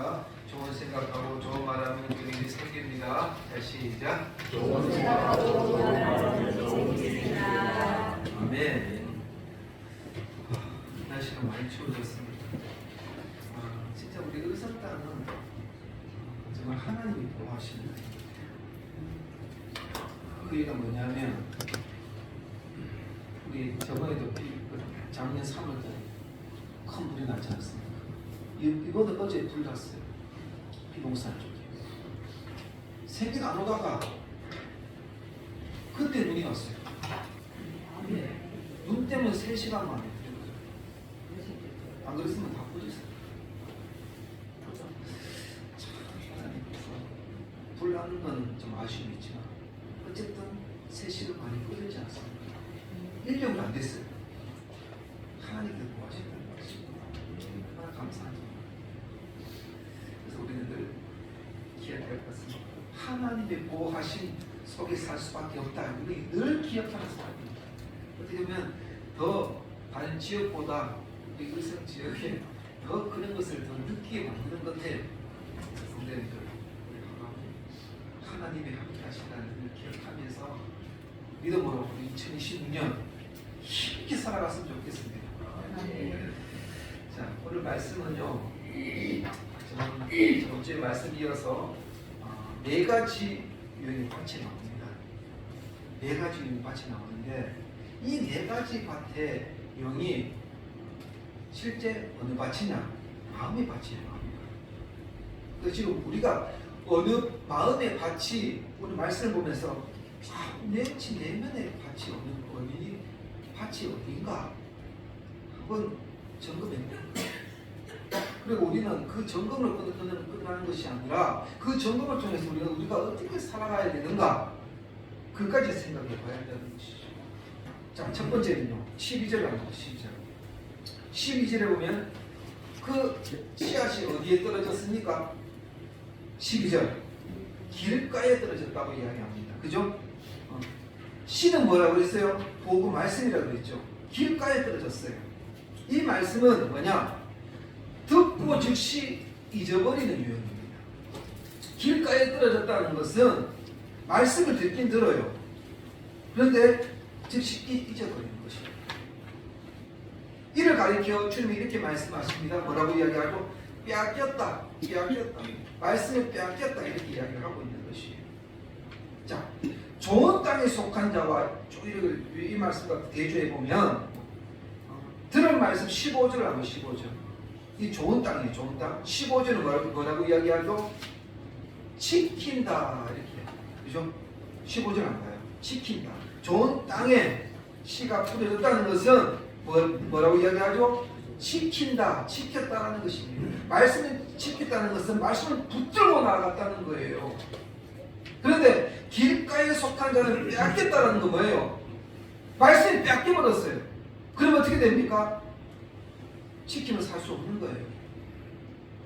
하겠습니다. 좋은 생각하고 좋은 말하면 그들이 생깁니다. 시작. 좋은 생각하고 좋은 말하면 생깁니다. 아멘. 날씨가 많이 추워졌습니다. 진짜 우리 의성 땅은 정말 하나님이 보호하시는 그 얘기가 뭐냐면 우리 저번에도 작년 3월달에 큰 불이 나지 않습니까? 이번에 어제 불 났어요. 비봉산 쪽에. 새벽 안 오다가 그때 눈이 왔어요. 눈 때문에 3시간 만에 안 그랬으면 다 꺼졌어요. 불 나는 건 좀 아쉬움이 있지만 어쨌든 3시간 만에 꺼지지 않습니다. 1년도 안 됐어요. 하나님께서 보호하신다는 것입니다. 얼마나 감사합니다. 그래서 우리는 늘 기억해야 할 것은 하나님의 보호하신 속에 살 수밖에 없다. 우리 늘 기억하는 사람입니다. 어떻게 보면 더 다른 지역보다 우리 의성 지역에 더 그런 것을 더 느끼게 만드는 건데 성도님들 하나님의 함께 하신다는 걸 기억하면서 믿음으로 우리 2026년 힘있게 살아갔으면 좋겠습니다. 자, 오늘 말씀은요 저는 저번 주에 말씀 이어서 4가지 유형의 밭이 나옵니다. 4가지 유형의 밭이 나오는데 이 4가지 밭의 유형이 실제 어느 밭이냐? 마음의 밭이에요. 마음의 밭. 그래서 지금 우리가 어느 마음의 밭이 우리 말씀을 보면서 내 내면의 밭이 어디 밭이 어딘가 한번 점검해보는 거예요. 그리고 우리는 그 점검을 끝나는 것이 아니라 그 점검을 통해서 우리가 어떻게 살아가야 되는가 그까지 생각해 봐야 되는 것이죠. 자, 첫 번째는요 12절에 합니다. 12절에 보면 그 씨앗이 어디에 떨어졌습니까? 12절 길가에 떨어졌다고 이야기합니다. 그죠? 씨는 뭐라고 그랬어요? 복음 말씀이라고 그랬죠. 길가에 떨어졌어요. 이 말씀은 뭐냐? 듣고 즉시 잊어버리는 유형입니다. 길가에 떨어졌다는 것은 말씀을 듣긴 들어요. 그런데 즉시 잊어버리는 것입니다. 이를 가리켜 주님이 이렇게 말씀하십니다. 뭐라고 이야기하죠? 빼앗겼다. 말씀을 빼앗겼다. 이렇게 이야기를 하고 있는 것이에요. 자, 좋은 땅에 속한 자와 이 말씀과 대조해 보면 들은 말씀 15절을 하고 15절. 이 좋은 땅이에요. 좋은 땅. 15절은 뭐라고 이야기하죠? 지킨다. 이렇게. 그죠? 15절 안 봐요. 지킨다. 좋은 땅에 씨가 뿌려졌다는 것은 뭐라고 이야기하죠? 지킨다. 지켰다는 것입니다. 말씀을 지켰다는 것은 말씀을 붙들고 나아갔다는 거예요. 그런데 길가에 속한 자는 빼앗겼다는 건 뭐예요? 말씀이 빼앗겨버렸어요. 그러면 어떻게 됩니까? 지키면 살 수 없는 거예요.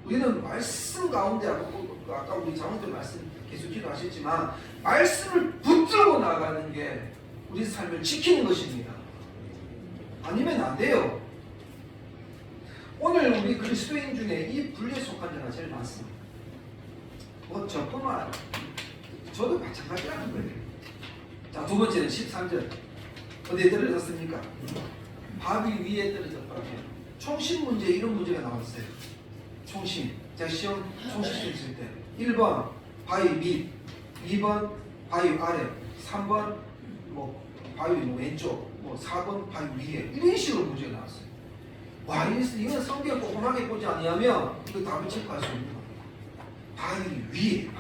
우리는 말씀 가운데 아까 우리 장로들 말씀 계속 기도하셨지만 말씀을 붙들고 나가는 게 우리 삶을 지키는 것입니다. 아니면 안 돼요. 오늘 우리 그리스도인 중에 이 분류에 속한 자가 제일 많습니다. 저뿐만 저도 마찬가지라는 거예요. 자, 두 번째는 13절. 어디에 떨어졌습니까? 바위 위에 떨어졌다면 총신 문제 이런 문제가 나왔어요. 총신. 제가 시험 총신 있을 때 1번 바위 밑, 2번 바위 아래, 3번 바위 왼쪽, 4번 바위 위에 이런 식으로 문제가 나왔어요. 와, 이건 성경 꼼꼼하게 보지 아니하면 그 답을 체크할 수 없는 거예요. 바위 위에.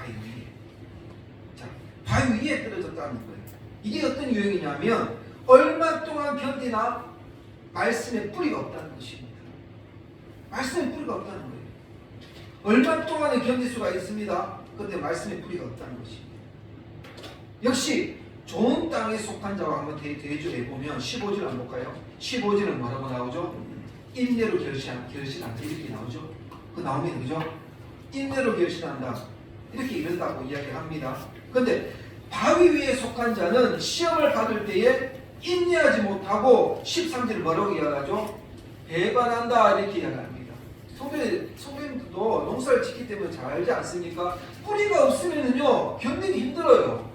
자, 바위 위에 떨어졌다는 거예요. 이게 어떤 유형이냐면 얼마 동안 견디나 말씀에 뿌리가 없다는 것입니다. 말씀에 뿌리가 없다는 거예요. 얼마 동안에 견딜 수가 있습니다. 그런데 말씀에 뿌리가 없다는 것입니다. 역시 좋은 땅에 속한 자와 한번 대조해 보면 15절 한번 볼까요? 15절은 뭐라고 나오죠? 인내로 결신한다 이렇게 나오죠. 그 나옵니다. 그죠? 인내로 결신한다 이렇게 이른다고 이야기합니다. 그런데 바위 위에 속한 자는 시험을 받을 때에 인내하지 못하고 13절을 뭐라고 이야기하죠? 배반한다 이렇게 이야기합니다. 성도님들도 농사를 짓기 때문에 잘 알지 않습니까? 뿌리가 없으면은요 견디기 힘들어요.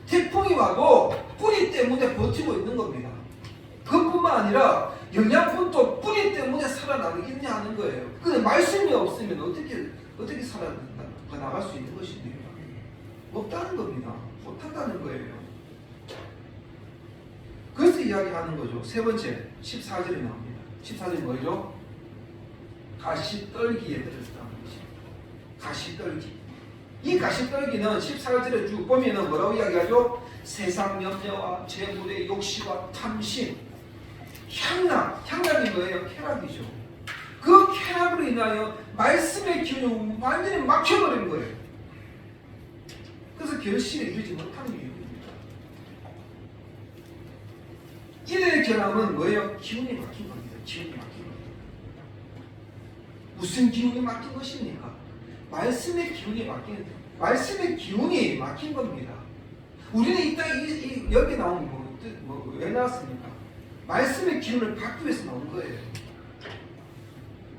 태풍이 와도 뿌리 때문에 버티고 있는 겁니다. 그것뿐만 아니라 영양분도 뿌리 때문에 살아나겠냐 하는 거예요. 근데 말씀이 없으면 어떻게 살아나갈 수 있는 것입니까? 없다는 겁니다. 못한다는 거예요. 그래서 이야기하는 거죠. 세 번째 14절에 나옵니다. 14절이 뭐죠? 가시떨기에 들었다는 것입니다. 가시떨기. 이 가시떨기는 14절에 쭉 보면은 뭐라고 이야기하죠? 세상 염려와 재물의 욕심과 탐심, 향락이 뭐예요? 쾌락이죠. 그 쾌락으로 인하여 말씀의 기운이 완전히 막혀버린 거예요. 그래서 결실을 이루지 못하는 이유입니다. 이들의 결함은 뭐예요? 기운이 막힌 겁니다. 기운이 막힌 겁니다. 무슨 기운이 막힌 것입니까? 말씀의 기운이 막힌 겁니다. 우리는 이 땅에 여기 나온 왜 나왔습니까? 말씀의 기운을 받기 위해서 나온 거예요.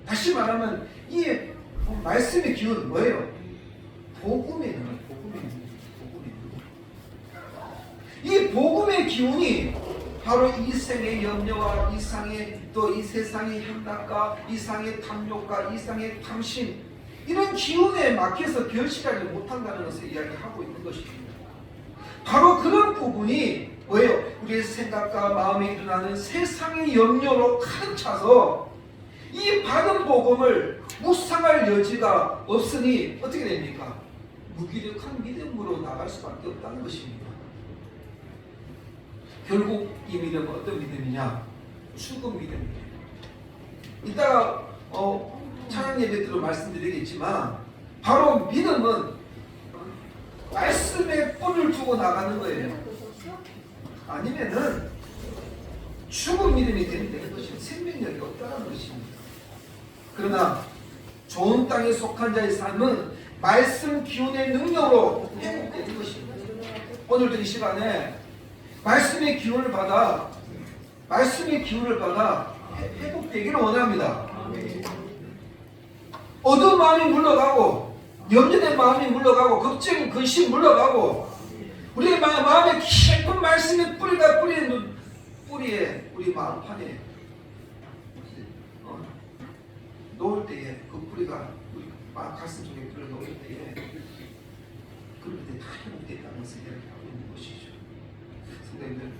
다시 말하면 이 말씀의 기운은 뭐예요? 복음의 능력, 이 복음의 기운이 바로 이 생의 염려와 이 세상의 향락과 이 세상의 탐욕과 이 세상의 탐심, 이런 기운에 막혀서 결실하지 못한다는 것을 이야기하고 있는 것입니다. 바로 그런 부분이 뭐예요? 우리의 생각과 마음에 일어나는 세상의 염려로 가득 차서 이 받은 복음을 묵상할 여지가 없으니 어떻게 됩니까? 무기력한 믿음으로 나갈 수밖에 없다는 것입니다. 결국 이 믿음은 어떤 믿음이냐? 죽은 믿음입니다. 이따가 찬양 예배 때도 말씀드리겠지만 바로 믿음은 말씀에 뿔을 두고 나가는 거예요. 아니면은 죽은 믿음이 되는 것입니다. 생명력이 없다는 것입니다. 그러나 좋은 땅에 속한 자의 삶은 말씀 기운의 능력으로 회복되는 것입니다. 오늘도 이 시간에 말씀의 기운을 받아 회복되기를 원합니다. 어두운 마음이 물러가고 염려된 마음이 물러가고 걱정, 근심 물러가고 우리의 마음에 깊은 말씀의 뿌리가 뿌리에 우리 마음판에 놓을 때에 그 뿌리가 우리 가슴 속에 뿌리를 놓을 때에 그럴 때 다 회복됐다는 것을 이야기하고 있는 것이죠. 성도님들,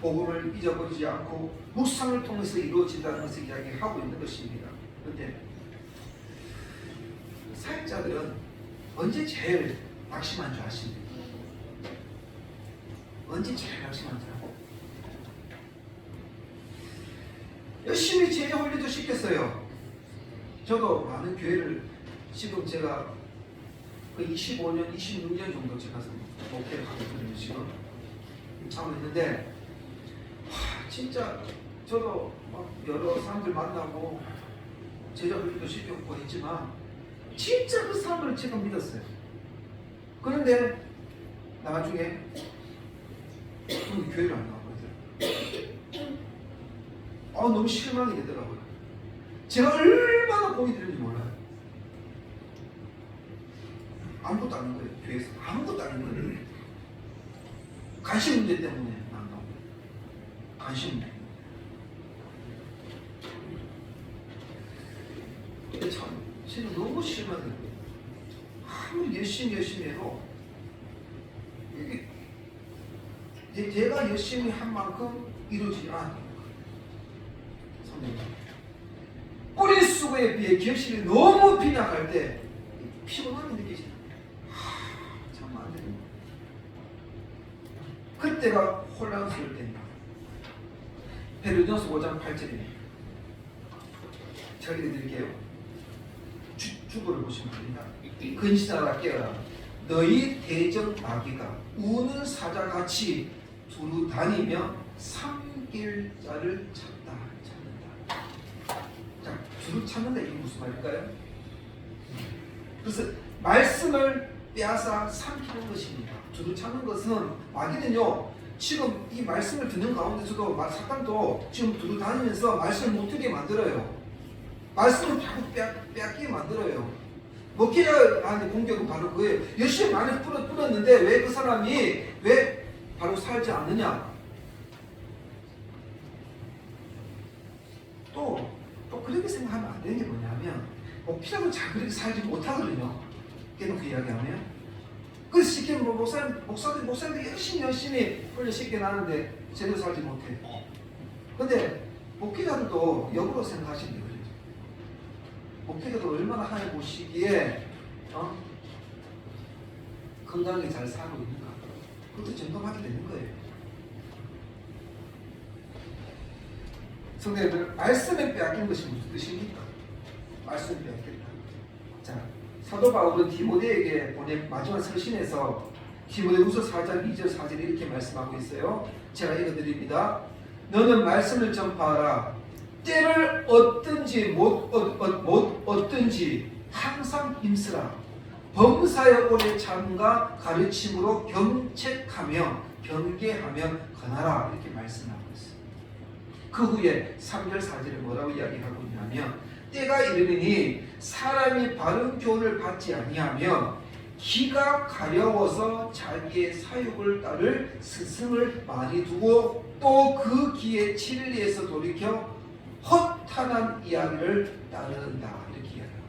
복음을 잊어버리지 않고 묵상을 통해서 이루어진다는 것을 이야기하고 있는 것입니다. 그런데 사역자들은 언제 제일 낙심한 줄 아십니까? 언제 제일 낙심한 줄 알고? 열심히 제자 훈련도 시켰어요. 저도 많은 교회를 지금 제가 25년, 26년 정도 제가 목회를 하고 있거든요. 지금 하고 있는데 진짜 저도 막 여러 사람들 만나고 제자 훈련도 시켰고 했지만 진짜 그 사람을 제가 믿었어요. 그런데 나중에 교회를 안 나오거든요. 너무 실망이 되더라고요. 제가 얼마나 공이 되는지 몰라요. 아무것도 아닌 거예요. 교회에서 아무것도 아닌 거예요. 관심 문제 때문에 안 나오고 관심 문제. 근데 참 저는 너무 실망해요. 아무리 열심히 해도 이게 제가 열심히 한 만큼 이루어지지 않아요. 뿌리 수고에 비해 결실이 너무 빈약할 때 피곤함이 느껴지잖아요. 참 안 되는 거예요. 그때가 혼란스러울 때입니다. 베드로전서 5장 8절입니다. 제가 읽어드릴게요. 주보를 보시면 됩니다. 근신하라 깨어라. 너희 대적 마귀가 우는 사자같이 두루 다니며 삼킬 자를 찾는다. 자, 두루 찾는다 이게 무슨 말일까요? 그래서 말씀을 빼앗아 삼키는 것입니다. 두루 찾는 것은 마귀는요. 지금 이 말씀을 듣는 가운데서도 사탄도 지금 두루 다니면서 말씀을 못 듣게 만들어요. 말씀을 자꾸 빼앗기게 만들어요. 목회자한테 공격은 바로 그거예요. 열심히 많이 뿌렸는데 왜 그 사람이 왜 바로 살지 않느냐? 또 그렇게 생각하면 안 되는 게 뭐냐면 목회자도 잘 그렇게 살지 못하거든요. 깨놓고 이야기하면. 그래서 쉽게 목사들이 열심히 훈련 쉽게 나는데 제대로 살지 못해. 근데 목회자들도 역으로 생각하시면 돼요. 목회자도 얼마나 하나님 보시기에 건강하게 잘 살고 있는가, 그것도 점검하게 되는 거예요. 성도님들, 말씀에 빼앗긴 것이 무슨 뜻입니까? 말씀에 빼앗겼다. 자, 사도 바울은 디모데에게 보낸 마지막 서신에서 디모데후서 4장 2절 4절에 이렇게 말씀하고 있어요. 제가 읽어드립니다. 너는 말씀을 전파하라. 때를 얻든지 못 얻든지 항상 힘쓰라. 범사에 오래 참과 가르침으로 경책하며 경계하며 권하라. 이렇게 말씀하고 있어요. 그 후에 3절 4절에 뭐라고 이야기하고 있냐면 때가 이르니 사람이 바른 교훈을 받지 아니하며 기가 가려워서 자기의 사욕을 따를 스승을 많이 두고 또 그 기에 진리에서 돌이켜 허탄한 이야기를 따른다. 이렇게 이야기합니다.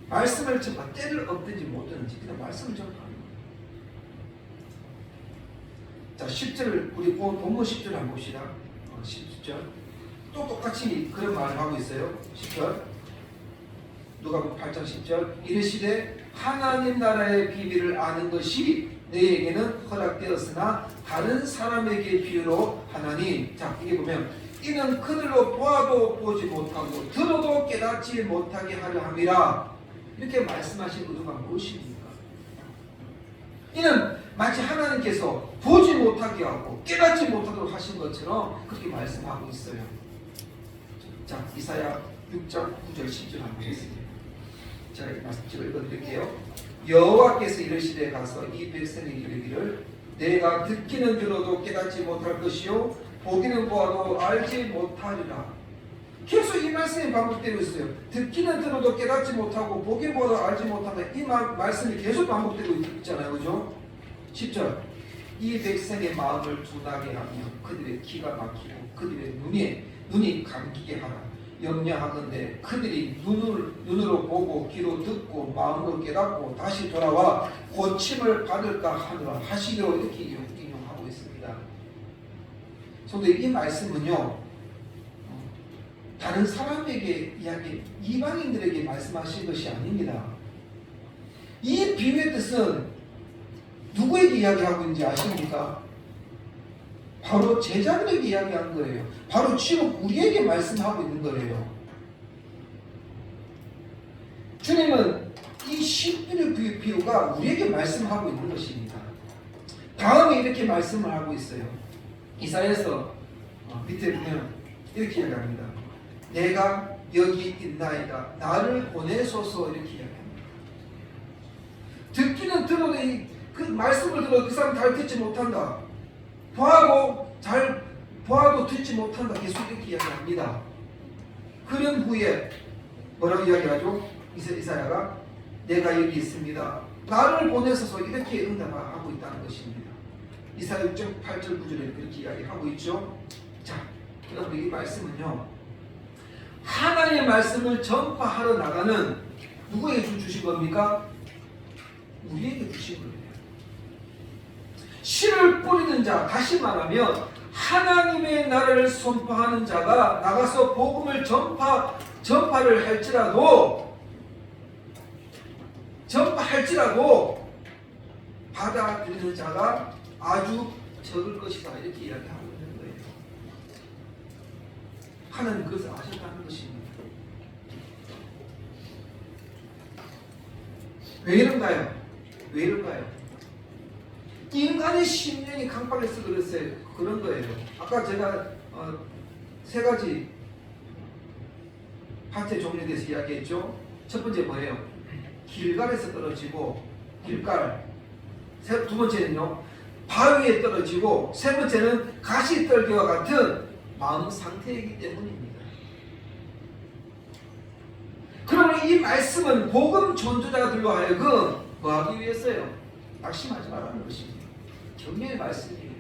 말씀을 전파, 때를 얻든지 못 얻든지 그냥 말씀을 전파하는 거예요. 자, 10절 우리 본문 10절 한번 봅시다. 10절 또 똑같이 그런 말을 하고 있어요. 10절 누가복음 8장 10절 이르시되 하나님 나라의 비밀을 아는 것이 너희에게는 허락되었으나 다른 사람에게 비유로 하나니. 자, 이게 보면 이는 그들로 보아도 보지 못하고 들어도 깨닫지 못하게 하려 함이라. 이렇게 말씀하신 의도가 무엇입니까? 이는 마치 하나님께서 보지 못하게 하고 깨닫지 못하도록 하신 것처럼 그렇게 말씀하고 있어요. 자, 이사야 6장 9절 10절 한번 보겠습니다. 제가 이 말씀을 읽어드릴게요. 여호와께서 이르시되 가서 이 백성에게 이르기를 내가 듣기는 들어도 깨닫지 못할 것이요 보기는 보아도 알지 못하리라. 계속 이 말씀이 반복되고 있어요. 듣기는 들어도 깨닫지 못하고 보기는 보아도 알지 못한다. 이 말씀이 계속 반복되고 있잖아요. 그죠? 10절 이 백성의 마음을 둔하게 하며 그들의 기가 막히고 그들의 눈이 감기게 하라. 염려하건대 그들이 눈으로 보고 귀로 듣고 마음으로 깨닫고 다시 돌아와 고침을 받을까 하노라 하시기로 이렇게 인용하고 있습니다. 그런데 이 말씀은요 다른 사람에게 이방인들에게 말씀하신 것이 아닙니다. 이 비유의 뜻은 누구에게 이야기하고 있는지 아십니까? 바로 제자들에게 이야기한 거예요. 바로 지금 우리에게 말씀하고 있는 거예요. 주님은 이 신비의 비유가 우리에게 말씀하고 있는 것입니다. 다음에 이렇게 말씀을 하고 있어요. 이사야서 밑에 보면 이렇게 이야기합니다. 내가 여기 있나이다. 나를 보내소서. 이렇게 이야기합니다. 듣기는 들어도 그 말씀을 들어도 그 사람 잘 듣지 못한다. 보아도 듣지 못한다. 계속 이렇게 이야기합니다. 그런 후에 뭐라고 이야기하죠? 이사야가 내가 여기 있습니다. 나를 보내소서. 이렇게 응답하고 있다는 것입니다. 이사야 6장 8절 9절에 그렇게 이야기하고 있죠. 자, 여러분 이 말씀은요 하나님의 말씀을 전파하러 나가는 누구에게 주신 겁니까? 우리에게 주신 거예요. 씨를 뿌리는 자, 다시 말하면 하나님의 나라를 선포하는 자가 나가서 복음을 전파를 할지라도 받아들이는 자가 아주 적을 것이다. 이렇게 이야기하고 있는 거예요. 하나님 그것을 아셨다는 것입니다. 왜 이런가요? 인간의 심령이 강박해서 그런 거예요. 아까 제가 세 가지 파트의 종류에 대해서 이야기했죠. 첫 번째 뭐예요? 길갈에서 떨어지고 두 번째는요 바위에 떨어지고 세 번째는 가시떨기와 같은 마음 상태이기 때문입니다. 그러면 이 말씀은 복음 전도자들로 하여금 뭐하기 위해서요? 낙심하지 말라는 것입니다. 경계의 말씀이에요.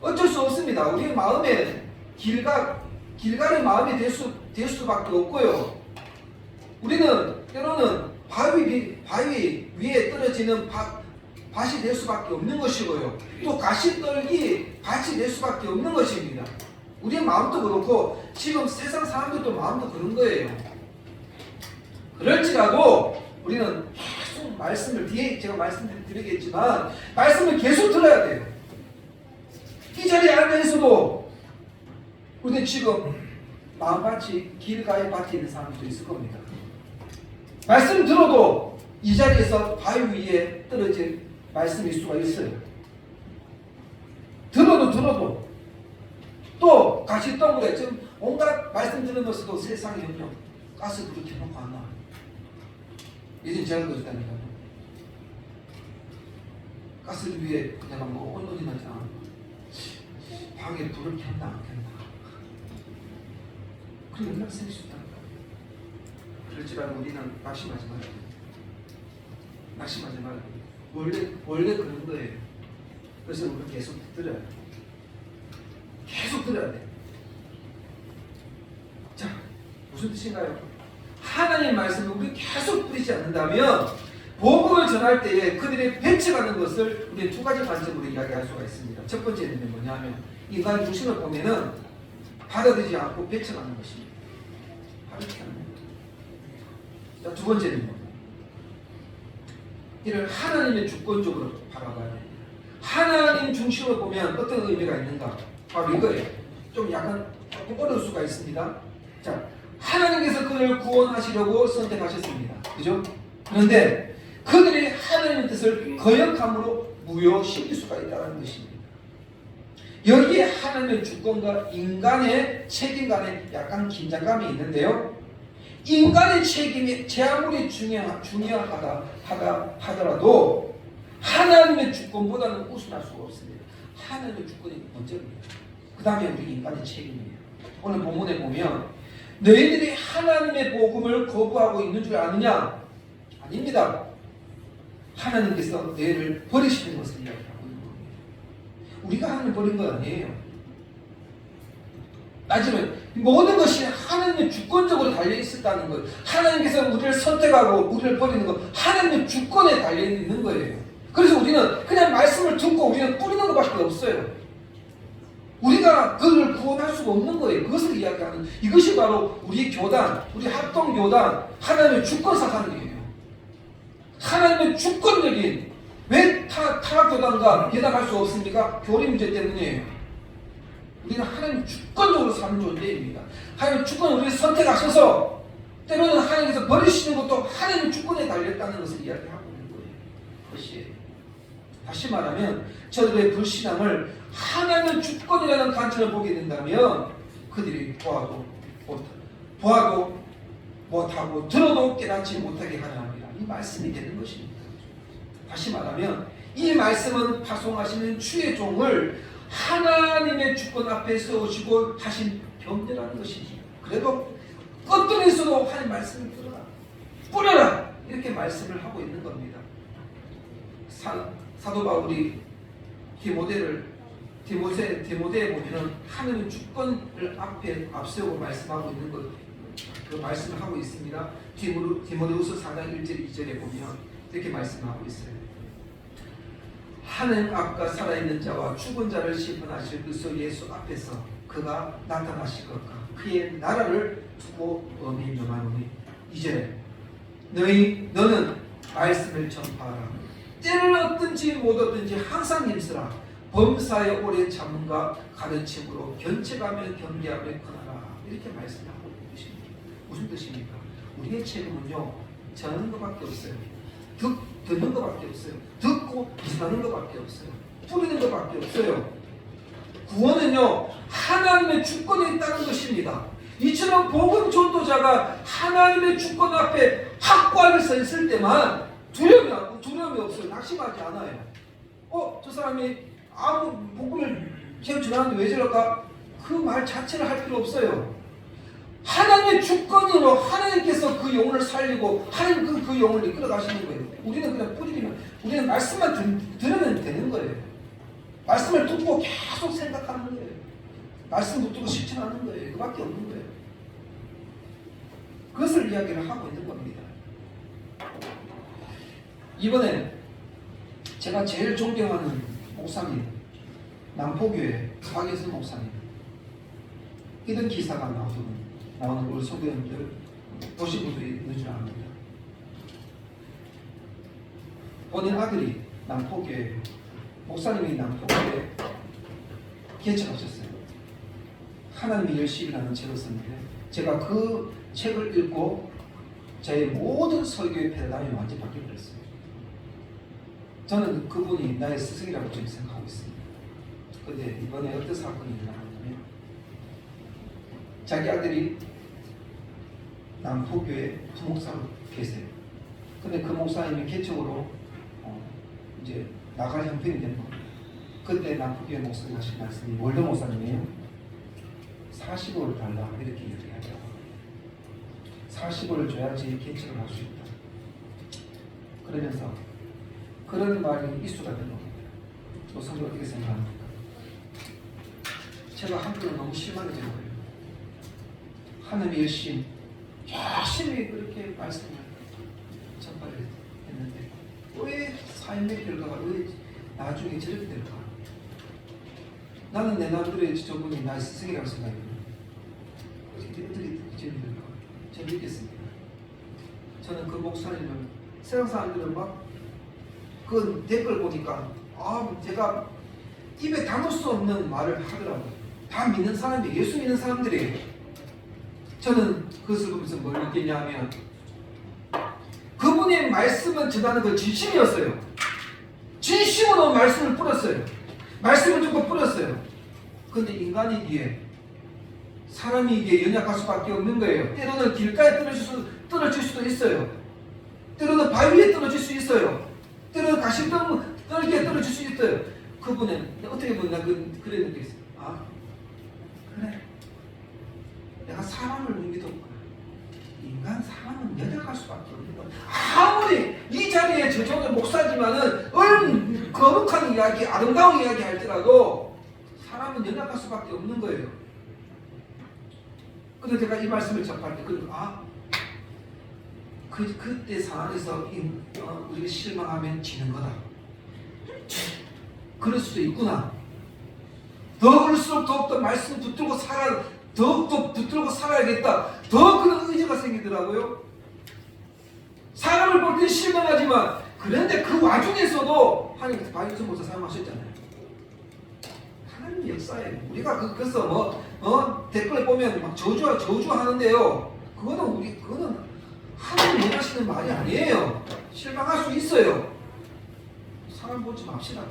어쩔 수 없습니다. 우리의 마음에 길갈의 마음이 될 수밖에 없고요. 우리는 때로는 바위 위에 떨어지는 밭이 될 수밖에 없는 것이고요. 또 가시떨기 밭이 될 수밖에 없는 것입니다. 우리의 마음도 그렇고 지금 세상 사람들도 마음도 그런 거예요. 그럴지라도 우리는 계속 말씀을 뒤에 제가 말씀드리겠지만 말씀을 계속 들어야 돼요. 이 자리에 앉아있어도 우리는 지금 마음밭이 길가에 밭에 있는 사람도 있을 겁니다. 말씀 들어도 이 자리에서 바위 위에 떨어질 말씀일 수가 있어요. 들어도 또 가시덩굴에 지금 온갖 말씀 들으면서도 세상에 염려 가스 그렇게 해놓고 안 나와요. 예전에 제가 그랬다니까요. 가스를 위에 그냥 뭐 온도나 자 방에 불을 켰나 안 켰나 그 연락 생길 수 있다니까. 그렇지만 우리는 낙심하지 말아야 돼요. 낙심하지 말아야 돼요. 원래 그런 거예요. 그래서 우리는 계속 들어야 돼요. 계속 들어야 돼요. 자, 무슨 뜻인가요? 하나님의 말씀을 우리 계속 뿌리지 않는다면 복음을 전할 때에 그들이 배척하는 것을 우리 두 가지 관점으로 이야기할 수가 있습니다. 첫 번째는 뭐냐면 인간의 중심을 보면은 받아들이지 않고 배척하는 것입니다. 이렇게 하는 겁니다. 자, 두 번째는 뭐냐? 이를 하나님의 주권적으로 바라봐야 됩니다. 하나님 중심을 보면 어떤 의미가 있는가? 바로 이거예요. 좀 약간 조금 어려울 수가 있습니다. 자, 하나님께서 그들을 구원하시려고 선택하셨습니다. 그죠? 그런데 그들이 하나님의 뜻을 거역함으로 무효시킬 수가 있다는 것입니다. 여기에 하나님의 주권과 인간의 책임 간에 약간 긴장감이 있는데요. 인간의 책임이 제 아무리 중요하다 하더라도 하나님의 주권보다는 우선할 수가 없습니다. 하나님의 주권이 먼저입니다. 그 다음에 우리 인간의 책임이에요. 오늘 본문에 보면 너희들이 하나님의 복음을 거부하고 있는 줄 아느냐? 아닙니다. 하나님께서 너희를 버리시는 것을 이야기하고 있는 겁니다. 우리가 하나님 버린 건 아니에요. 따지면 모든 것이 하나님의 주권적으로 달려있었다는 것, 하나님께서 우리를 선택하고 우리를 버리는 것, 하나님의 주권에 달려있는 거예요. 그래서 우리는 그냥 말씀을 듣고 우리는 뿌리는 것밖에 없어요. 우리가 그를 구원할 수가 없는 거예요. 그것을 이야기하는, 이것이 바로 우리 교단, 우리 합동교단, 하나님의 주권 사상이에요. 하나님의 주권적인, 왜 타락교단과 연합할 수 없습니까? 교리 문제 때문이에요. 우리는 하나님 주권적으로 사는 존재입니다. 하나님 주권을 우리를 선택하셔서 때로는 하나님께서 버리시는 것도 하나님의 주권에 달렸다는 것을 이야기하고 있는 거예요. 그것이에요. 다시 말하면 저들의 불신앙을 하나님의 주권이라는 관점을 보게 된다면 그들이 보아도 못하고 들어도 깨닫지 못하게 하려 합니다. 이 말씀이 되는 것입니다. 다시 말하면 이 말씀은 파송하시는 주의 종을 하나님의 주권 앞에 세우시고 하신 경례라는 것이지. 그래도 어떤 일서도 하나님 말씀을 뿌려라 이렇게 말씀을 하고 있는 겁니다. 사도 바울이 디모데에 보면은 하나님의 주권을 앞세우고 말씀하고 있는 것, 그 말씀을 하고 있습니다. 디모데후서 4장 1절 2절에 보면 이렇게 말씀하고 있어요. 하나님 앞과 살아있는 자와 죽은 자를 심판하실 그리스도 예수 앞에서 그가 나타나실 것과 그의 나라를 두고 엄히 명하노니 2절에 너는 말씀을 전파하라. 때를 얻든지 못 얻든지 항상 힘쓰라. 범사에 오래 참음과 가르침으로 견책하며 경계하며 권하라. 이렇게 말씀하고 있는 것입니다. 무슨 뜻입니까? 우리의 책임은요, 전하는 것밖에 없어요. 듣는 것밖에 없어요. 듣고 전하는 것밖에 없어요. 뿌리는 것밖에 없어요. 구원은요, 하나님의 주권에 있다는 것입니다. 이처럼 복음 전도자가 하나님의 주권 앞에 확고하게 서 있을 때만 두려움이 없어요. 낙심하지 않아요. 저 사람이 아무 복음을 계속 전하는데 왜 저럴까? 그 말 자체를 할 필요 없어요. 하나님의 주권으로 하나님께서 그 영혼을 살리고 하나님 그 영혼을 이끌어 가시는 거예요. 우리는 그냥 뿌리면 우리는 말씀만 들으면 되는 거예요. 말씀을 듣고 계속 생각하는 거예요. 말씀 붙들고 실천하는 거예요. 그밖에 없는 거예요. 그것을 이야기를 하고 있는 겁니다. 이번에 제가 제일 존경하는 목사님, 남포교회 박예선 목사님, 이런 기사가 나오는 우리 성도님들 보신 분들이 있는 줄 압니다. 본인 아들이 남포교회, 목사님이 남포교회 개척하셨어요. 하나님이 열심이라는 책을 썼는데 제가 그 책을 읽고 제 모든 설교의 패러다임이 완전히 바뀌어버렸어요. 저는 그분이 나의 스승이라고 지금 생각하고 있습니다. 그런데 이번에 어떤 사건이 일어났냐면 자기 아들이 남포교회 부목사로 계세요. 근데 그 목사님이 개척으로 이제 나갈 형편이 된 겁니다. 그때 남포교회 목사님 하신 말씀이 월드 목사님이에요. 40억을 달라 이렇게 얘기하죠. 40억을 줘야지 개척을 할 수 있다. 그러면서 그런 말이 이수가 된 겁니다. 성도 어떻게 생각합니까? 제가 한편으로 너무 실망해진 거예요. 하나님의 열심히 그렇게 말씀을 전파를 했는데 왜 삶의 결과가 왜 나중에 저렇게 될까? 나는 내 남들의 저분이 나의 스승이라고 생각해요. 어떻게 저렇게 될까? 저는 믿겠습니다. 저는 그 목사님을 세상 사람들은 막 그 댓글 보니까 제가 입에 담을 수 없는 말을 하더라고요. 다 믿는 사람들이 예수 믿는 사람들이에요. 저는 그것을 보면서 뭘 느꼈냐면 그분의 말씀을 전하는 건 진심이었어요. 진심으로 말씀을 뿌렸어요. 말씀을 좀 뿌렸어요. 그런데 인간이 뒤에 사람이 이게 연약할 수밖에 없는 거예요. 때로는 길가에 떨어질 수도 있어요. 때로는 바위 위에 떨어질 수 있어요. 때로는 가시떨기에 떨어질 수 있어요. 그분은 어떻게 보면 그래 느꼈어요. 그래. 내가 사람을 믿었구나. 인간 사람은 연약할 수밖에 없는 거야. 아무리 이 자리에 저쪽에 목사지만은 거룩한 이야기, 아름다운 이야기 할지라도 사람은 연약할 수밖에 없는 거예요. 근데 제가 이 말씀을 접할 때 그때 상황에서 우리가 실망하면 지는 거다. 그럴 수도 있구나. 더 그럴수록 더욱더 말씀 더욱더 붙들고 살아야겠다. 더 그런 의지가 생기더라고요. 사람을 볼 때 실망하지만 그런데 그 와중에서도 하나님께서 박예선 목사 사용하셨잖아요. 하나님 역사에 우리가 그래서 댓글에 보면 막 저주하는데요. 그거는 하나님 원하시는 말이 아니에요. 실망할 수 있어요. 사람 보지 맙시다.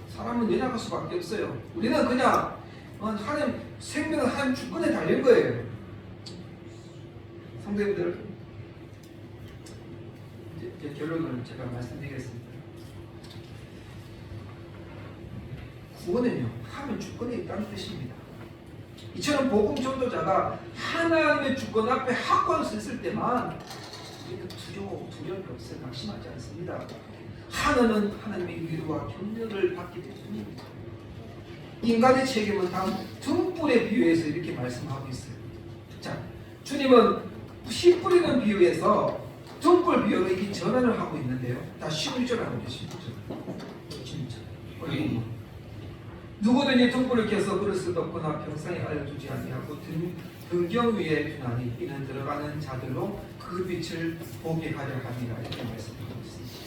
사람은 연약할 수밖에 없어요. 우리는 그냥 하나님 생명은 하나님 주권에 달린 거예요. 성도님들, 이제 결론을 제가 말씀드리겠습니다. 구원은요, 하나님 주권에 있다는 뜻입니다. 이처럼 복음 전도자가 하나님의 주권 앞에 확고할 수 있을 때만 우리는 두려움이 없어요. 낙심하지 않습니다. 하나는 하나님의 위로와 격려를 받기 때문입니다. 인간의 책임은 다음 등불에 비유해서 이렇게 말씀하고 있어요. 자, 주님은 씨 뿌리는 비유에서 등불 비유로 이 전환을 하고 있는데요. 다 11절 하고 계십니다. 진짜. 누구든지 등불을 켜서 그릇을 덮거나 평상에 알려두지 아니하고 등경 위에 두나니 이는 들어가는 자들로 그 빛을 보게 하려 함이라 이렇게 말씀하고 있습니다.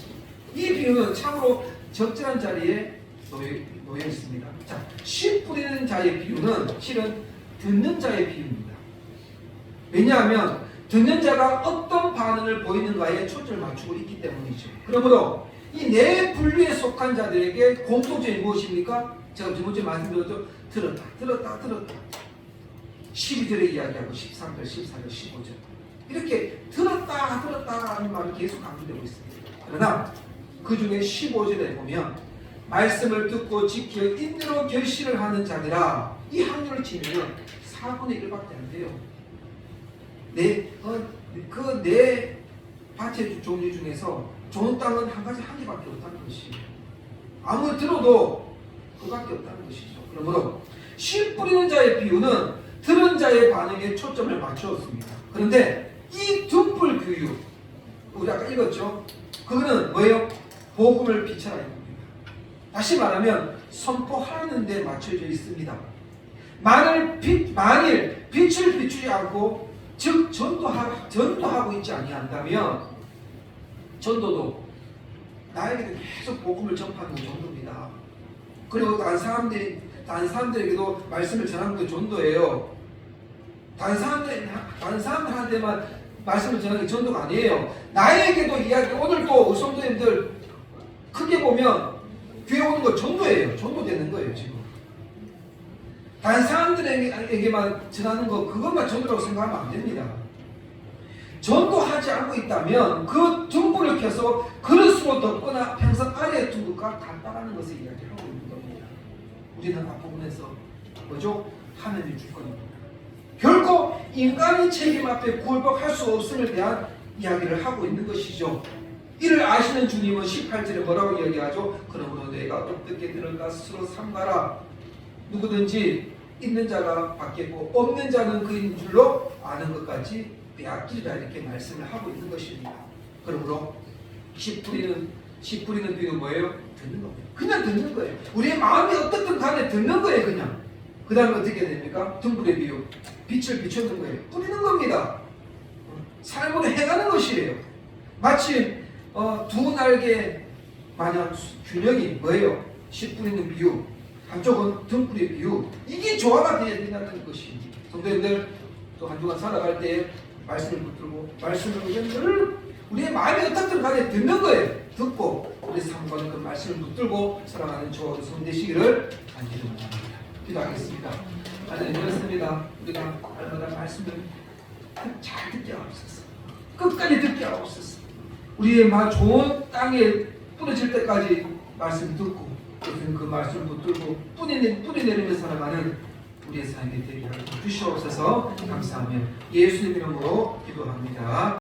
이 비유는 참으로 적절한 자리에 놓여 있습니다. 자, 씨 뿌리는 자의 비유는 실은 듣는 자의 비유입니다. 왜냐하면 듣는 자가 어떤 반응을 보이는가에 초점을 맞추고 있기 때문이죠. 그러므로 이 네 분류에 속한 자들에게 공통점이 무엇입니까? 제가 저번주에 말씀드렸죠. 들었다. 12절에 이야기하고 13절, 14절, 15절 이렇게 들었다 하는 말이 계속 강조되고 있습니다. 그러나 그 중에 15절에 보면 말씀을 듣고 지켜 인내로 결실을 하는 자들아 이 확률을 치면 4분의 1밖에 안 돼요. 네 밭의 종류 중에서 좋은 땅은 한 개밖에 없다는 것이에요. 아무리 들어도 그밖에 없다는 것이죠. 그러므로 씨 뿌리는 자의 비유는 들은 자의 반응에 초점을 맞추었습니다. 그런데 이 등불 교육, 우리 아까 읽었죠? 그거는 뭐예요? 복음을 비춰라 이겁니다. 다시 말하면 선포하는 데 맞춰져 있습니다. 만일 빛을 비추지 않고 즉 전도하고 있지 아니한다면 전도도 나에게도 계속 복음을 전파하는 정도입니다. 그리고 다른 사람들에게도 말씀을 전하는 게 전도예요. 다른 사람들한테만 말씀을 전하는 게 전도가 아니에요. 나에게도 이야기, 오늘 또 성도님들 크게 보면 교회 오는 거 전도예요. 전도되는 거예요 지금. 다른 사람들에게만 전하는 거 그것만 전도라고 생각하면 안 됩니다. 전도하지 않고 있다면 그 등불을 켜서 그릇으로 덮거나 평상 아래에 둔 것과 같다라는 것을 이야기하고 있는 겁니다. 우리는 앞부분에서 뭐죠? 하나님 주권입니다. 결코 인간의 책임 앞에 굴복할 수 없음을 대한 이야기를 하고 있는 것이죠. 이를 아시는 주님은 18절에 뭐라고 이야기하죠? 그러므로 내가 어떻게 들을까 스스로 삼가라. 누구든지 있는 자가 받겠고 없는 자는 그인 줄로 아는 것까지 빼앗기리라 이렇게 말씀을 하고 있는 것입니다. 그러므로 씨 뿌리는 비유는 뭐예요? 듣는 겁니다. 그냥 듣는 거예요. 우리의 마음이 어떻든 간에 듣는 거예요. 그냥. 그 다음에 어떻게 됩니까? 등불의 비유. 빛을 비추는 거예요. 뿌리는 겁니다. 삶으로 해가는 것이에요. 마치 두 날개 마냥 균형이 뭐예요? 씨 뿌리는 비유. 한쪽은 등불의 비유. 이게 조화가 되어야 된다는 것입니다. 성도님들 또 한 주간 살아갈 때 말씀을 붙들고 말씀을 늘 우리의 마음이 어떻든 간에 듣는 거예요. 듣고 우리 삶과는 그 말씀을 붙들고 살아가는 저와 여러분 되시기를 간절히 원합니다. 기도하겠습니다. 하나님 그렇습니다. 우리가 날마다 말씀을 잘 듣게 하옵소서. 끝까지 듣게 하옵소서. 우리의 좋은 땅에 뿌려질 때까지 말씀 듣고 그 말씀을 붙들고 뿌리내리며 살아가는 우리의 삶이 되게 하여 주시옵소서. 감사하며 예수님 이름으로 기도합니다.